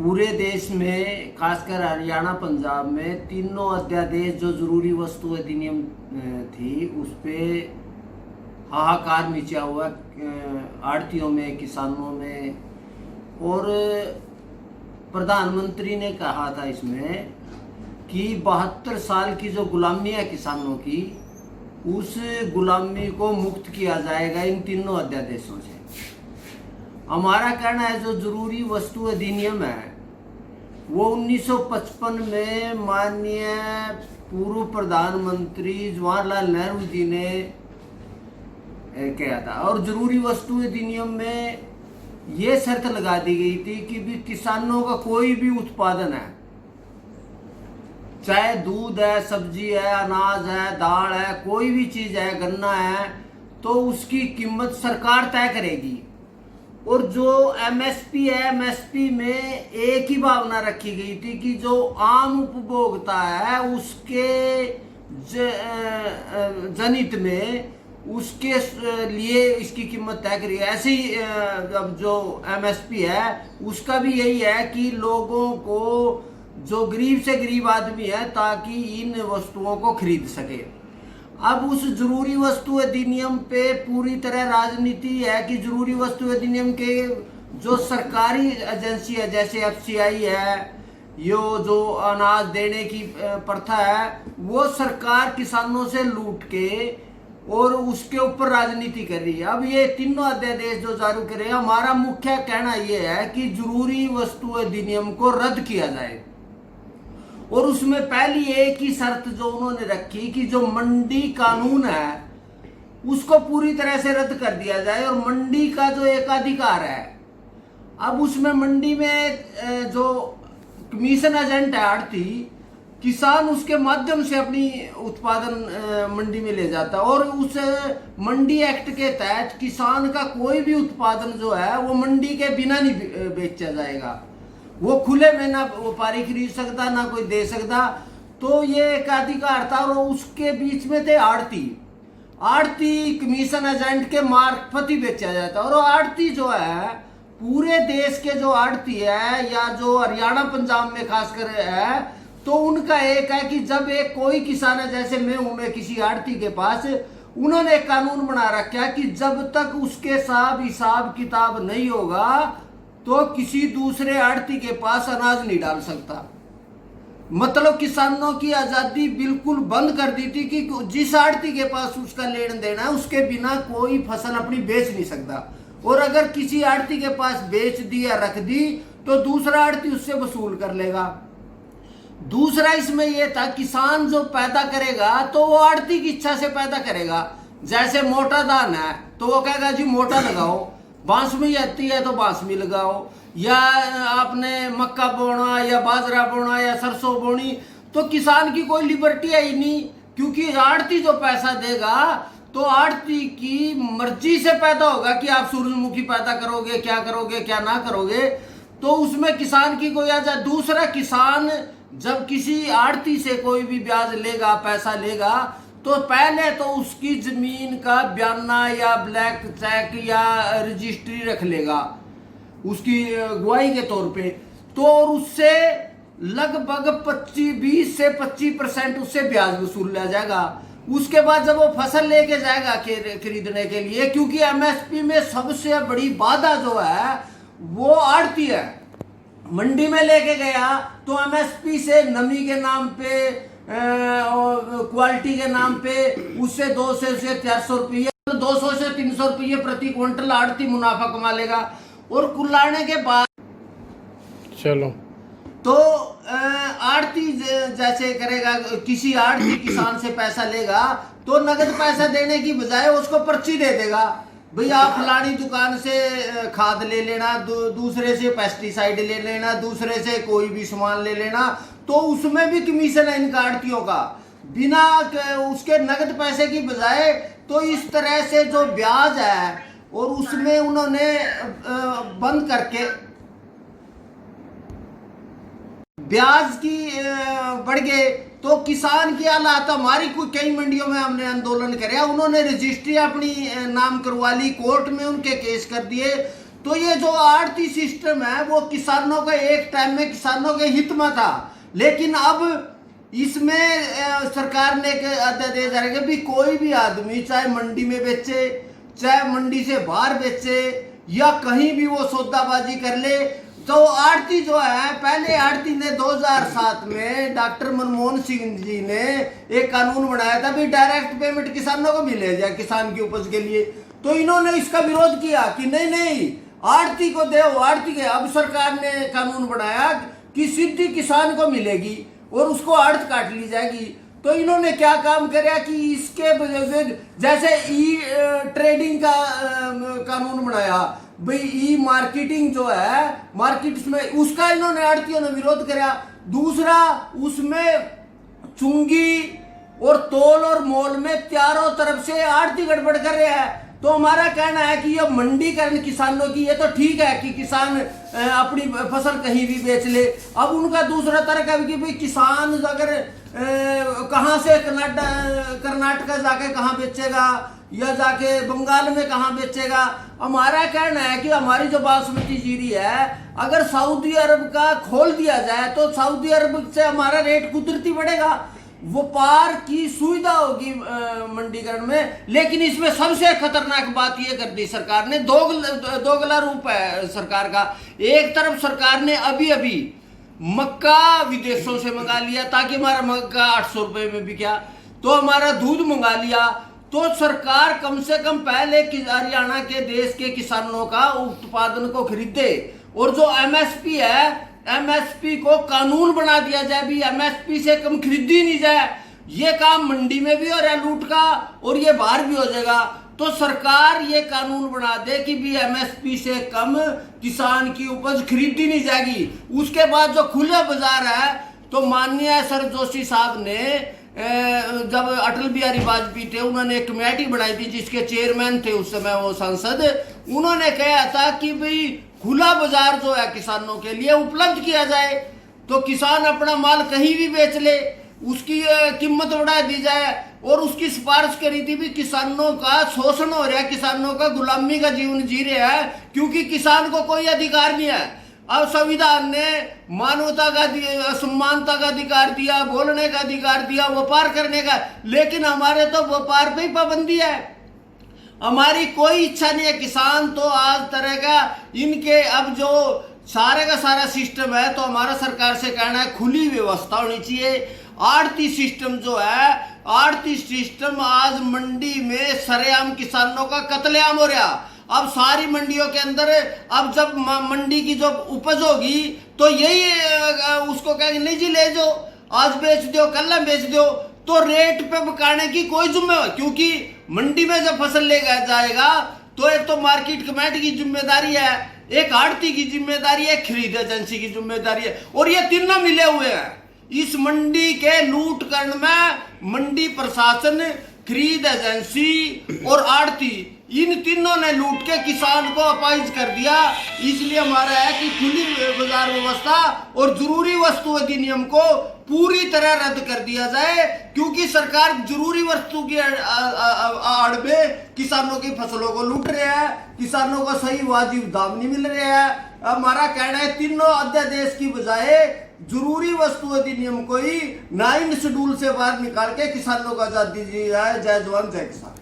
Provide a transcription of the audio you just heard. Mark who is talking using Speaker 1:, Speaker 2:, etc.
Speaker 1: पूरे देश में खासकर हरियाणा पंजाब में तीनों अध्यादेश जो जरूरी वस्तु अधिनियम थी उस पे हाहाकार मचा हुआ आड़तियों में, किसानों में। और प्रधानमंत्री ने कहा था इसमें कि 72 साल की जो गुलामी है किसानों की, उस गुलामी को मुक्त किया जाएगा इन तीनों अध्यादेशों से। हमारा कहना है जो जरूरी वस्तु अधिनियम है वो 1955 में माननीय पूर्व प्रधानमंत्री जवाहरलाल नेहरू जी ने किया था। और जरूरी वस्तु अधिनियम में ये शर्त लगा दी गई थी कि भी किसानों का कोई भी उत्पादन है, चाहे दूध है, सब्जी है, अनाज है, दाल है, कोई भी चीज है, गन्ना है, तो उसकी कीमत सरकार तय करेगी। और जो एमएसपी है, एमएसपी में एक ही भावना रखी गई थी कि जो आम उपभोक्ता है उसके जनित में उसके लिए इसकी कीमत तय करेगी। ऐसे ही अब जो एमएसपी है उसका भी यही है कि लोगों को, जो गरीब से गरीब आदमी है, ताकि इन वस्तुओं को खरीद सके। अब उस जरूरी वस्तु अधिनियम पे पूरी तरह राजनीति है कि जरूरी वस्तु अधिनियम के जो सरकारी एजेंसी है जैसे एफसीआई है, यो जो अनाज देने की प्रथा है, वो सरकार किसानों से लूट के और उसके ऊपर राजनीति कर रही है। अब ये तीनों अध्यादेश जो जारी करे, हमारा मुख्य कहना यह है कि जरूरी वस्तु अधिनियम को रद्द किया जाए। और उसमें पहली एक ही शर्त जो उन्होंने रखी कि जो मंडी कानून है उसको पूरी तरह से रद्द कर दिया जाए। और मंडी का जो एकाधिकार है, अब उसमें मंडी में जो कमीशन एजेंट है आड़ती, किसान उसके माध्यम से अपनी उत्पादन मंडी में ले जाता है। और उस मंडी एक्ट के तहत किसान का कोई भी उत्पादन जो है वो मंडी के बिना नहीं बेचा जाएगा। वो खुले में ना व्यापारी खरीद सकता, ना कोई दे सकता। तो ये एक अधिकार था। और उसके बीच में थे आड़ती। आड़ती कमीशन एजेंट के मार्फत ही बेचा जाता। और आड़ती जो है पूरे देश के जो आड़ती है या जो हरियाणा पंजाब में खासकर है, तो उनका एक है कि जब एक कोई किसान है, जैसे मैं हूं, मैं किसी आड़ती के पास, उन्होंने एक कानून बना रखा कि जब तक उसके साथ हिसाब किताब नहीं होगा तो किसी दूसरे आड़ती के पास अनाज नहीं डाल सकता। मतलब किसानों की आजादी बिल्कुल बंद कर दी थी कि जिस आड़ती के पास उसका लेन देना है उसके बिना कोई फसल अपनी बेच नहीं सकता। और अगर किसी आड़ती के पास बेच दी या रख दी तो दूसरा आड़ती उससे वसूल कर लेगा। दूसरा इसमें यह था, किसान जो पैदा करेगा तो वो आड़ती की इच्छा से पैदा करेगा। जैसे मोटा धान है तो वो कहेगा जी मोटा लगाओ, बांसमी आती है तो बांसमी लगाओ, या आपने मक्का बोना या बाजरा बोना या सरसों बोनी, तो किसान की कोई लिबर्टी है ही नहीं। क्योंकि आड़ती जो पैसा देगा तो आड़ती की मर्जी से पैदा होगा कि आप सूरजमुखी पैदा करोगे, क्या करोगे, क्या ना करोगे। तो उसमें किसान की कोई आजादी। दूसरा, किसान जब किसी आड़ती से कोई भी ब्याज लेगा, पैसा लेगा, तो पहले तो उसकी जमीन का बयाना या ब्लैक चेक या रजिस्ट्री रख लेगा उसकी गवाही के तौर पे। तो और उससे लगभग 20 से 25% उससे ब्याज वसूल लिया जाएगा। उसके बाद जब वो फसल लेके जाएगा खरीदने के लिए, क्योंकि एमएसपी में सबसे बड़ी बाधा जो है वो आड़ती है। मंडी में लेके गया तो एमएसपी से नमी के नाम पे, क्वालिटी के नाम पे उससे 200 से 400 रुपये, 200 से 300 रुपये प्रति क्विंटल आड़ती मुनाफा कमा लेगा। और कुलाने के बाद
Speaker 2: चलो
Speaker 1: तो आड़ती जैसे करेगा, किसी आड़ती किसान से पैसा लेगा तो नगद पैसा देने की बजाय उसको पर्ची दे देगा, भाई आप फलानी दुकान से खाद ले लेना, दूसरे से पेस्टिसाइड ले लेना, दूसरे से कोई भी सामान ले लेना। तो उसमें भी कमीशन है इन आड़तियों का, बिना उसके नगद पैसे की बजाय। तो इस तरह से जो ब्याज है और उसमें उन्होंने बंद करके ब्याज की बढ़ गए। तो किसान की हालात, हमारी कई मंडियों में हमने आंदोलन कराया, उन्होंने रजिस्ट्री अपनी नाम करवा ली, कोर्ट में उनके केस कर दिए। तो ये जो आड़ती सिस्टम है वो किसानों का एक टाइम में किसानों के हित में था, लेकिन अब इसमें सरकार ने आदेश दे जा रहा है कि कोई भी आदमी चाहे मंडी में बेचे, चाहे मंडी से बाहर बेचे, या कहीं भी वो सौदाबाजी कर ले, तो आड़ती जो है, पहले आड़ती ने 2007 में डॉक्टर मनमोहन सिंह जी ने एक कानून बनाया था भी डायरेक्ट पेमेंट किसानों को मिले जाए किसान की उपज के लिए। तो इन्होंने इसका विरोध किया कि नहीं आड़ती को दे, आड़ती के। अब सरकार ने कानून बनाया कि सीधी किसान को मिलेगी और उसको आड़त काट ली जाएगी। तो इन्होंने क्या काम किया कि इसके जैसे ई ट्रेडिंग का कानून बनाया भाई, ई मार्केटिंग जो है मार्केट में, उसका इन्होंने आड़तियों ने विरोध किया। दूसरा, उसमें चुंगी और तोल और मोल में चारों तरफ से आड़ती गड़बड़ कर रहे हैं। तो हमारा कहना है कि ये मंडीकरण किसानों की, ये तो ठीक है कि किसान अपनी फसल कहीं भी बेच ले। अब उनका दूसरा तर्क है कि भाई किसान अगर कहाँ से कर्नाटक जाके कहाँ बेचेगा या जाके बंगाल में कहाँ बेचेगा। हमारा कहना है कि हमारी जो बासमती जीरी है अगर सऊदी अरब का खोल दिया जाए तो सऊदी अरब से हमारा रेट कुदरती बढ़ेगा, व्यापार की सुविधा होगी मंडीकरण में। लेकिन इसमें सबसे खतरनाक बात यह कर दी सरकार ने, दोगला रूप है सरकार का। एक तरफ सरकार ने अभी मक्का विदेशों से मंगा लिया ताकि हमारा मक्का 800 रुपए में बिका, तो हमारा दूध मंगा लिया। तो सरकार कम से कम पहले हरियाणा के देश के किसानों का उत्पादन को खरीदे, और जो एमएसपी है, एमएसपी को कानून बना दिया जाए भी एमएसपी से कम खरीदी नहीं जाए। ये काम मंडी में भी हो रहा है लूट का, और ये बाहर भी हो जाएगा। तो सरकार ये कानून बना दे कि भी एमएसपी से कम किसान की उपज खरीदी नहीं जाएगी। उसके बाद जो खुला बाजार है, तो माननीय सर जोशी साहब ने जब अटल बिहारी वाजपेयी थे, उन्होंने एक कमेटी बनाई थी जिसके चेयरमैन थे उस समय वो सांसद, उन्होंने कहा था कि भाई खुला बाजार जो है किसानों के लिए उपलब्ध किया जाए, तो किसान अपना माल कहीं भी बेच ले, उसकी कीमत बढ़ा दी जाए। और उसकी सिफारिश करी थी भी किसानों का शोषण हो रहा है, किसानों का गुलामी का जीवन जी रहे हैं, क्योंकि किसान को कोई अधिकार नहीं है। अब संविधान ने मानवता का समानता का अधिकार दिया, बोलने का अधिकार दिया, व्यापार करने का, लेकिन हमारे तो व्यापार पे ही पाबंदी है। हमारी कोई इच्छा नहीं है। किसान तो आज तरह का इनके अब जो सारे का सारा सिस्टम है, तो हमारा सरकार से कहना है खुली व्यवस्था होनी चाहिए। आड़ती सिस्टम जो है, आड़ती सिस्टम आज मंडी में सरेआम किसानों का कत्लेआम हो रहा। अब सारी मंडियों के अंदर अब जब मंडी की जो उपज होगी तो यही उसको कहेंगे नहीं जी ले जाओ, आज बेच दो, कल बेच दो, तो रेट पे बिकाने की कोई जिम्मेवारी, क्योंकि मंडी में जब फसल ले जाएगा तो एक तो मार्केट कमेटी की जिम्मेदारी है, एक आड़ती की जिम्मेदारी है, खरीद एजेंसी की जिम्मेदारी है, और ये तीनों मिले हुए हैं। इस मंडी के लूट करण में मंडी प्रशासन, खरीद एजेंसी और आड़ती, इन तीनों ने लूट के किसान को अपाहिज कर दिया। इसलिए हमारा है कि खुली बाजार व्यवस्था और जरूरी वस्तु अधिनियम को पूरी तरह रद्द कर दिया जाए, क्योंकि सरकार जरूरी वस्तु की आड़ में किसानों की फसलों को लूट रहे हैं, किसानों को सही वाजिब दाम नहीं मिल रहे हैं। हमारा कहना है तीनों अध्यादेश की बजाय जरूरी वस्तु अधिनियम को ही 9 शेड्यूल से बाहर निकाल के किसानों को आजादी दी जाए। जय जवान जय किसान।